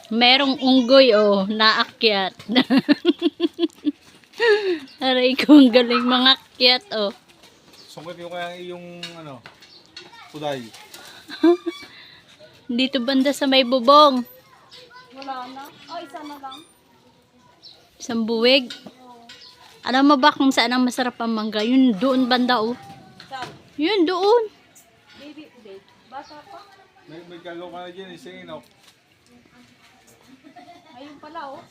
Merong unggoy, oh, naakyat. Aray ko, ang galing mga akyat, oh. Sungkit yung kaya yung ano, kuday. Dito banda sa may bubong. Wala na. Oh, isa na lang. Isang buwig. Alam mo ba kung saan ang masarap ang mangga? Yun doon banda, oh. Saan? Yun doon. Baby, babe. Bata pa. May gagaw ka na dyan, isingin ako. Ayun pala, oh.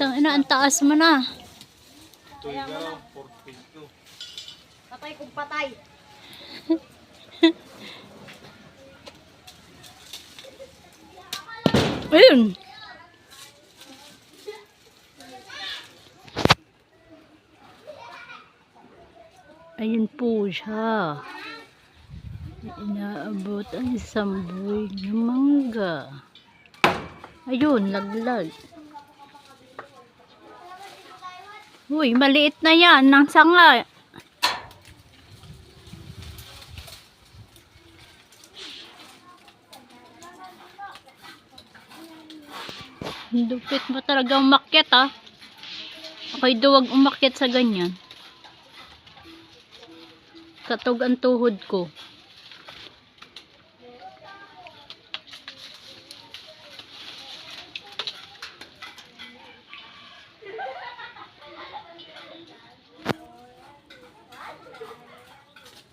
Ang taas mo na. Ito yung galaw, 4 feet to. Patay kung patay. Ayun. Ayun po siya. Inaabot ang isang buwig ng mangga. Ayun, laglag. Uy, maliit na yan. Nang sanga. Dupit mo talaga umakyat, ah. Ako'y duwag umakyat sa ganyan. Katog ang tuhod ko.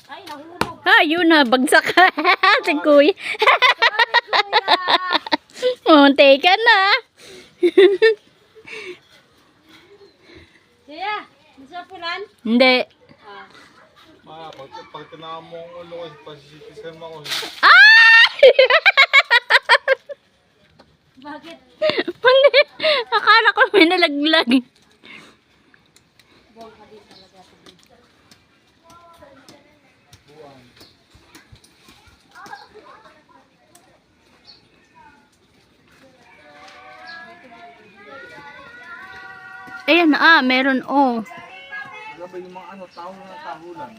Ay, nahulog. Ah, yun na, bagsak ka. Si Kuya. Munti ka na. Siya, nasa pulan? Hindi. Ah. Pag tinaka mo ang ulo ko, pasisitisan mo ako. Bakit? Hindi. Akala ko may nalaglag. Buwang ka din talaga. Ayan, meron, oh. Ano ba yung mga ano, tao na tahulan?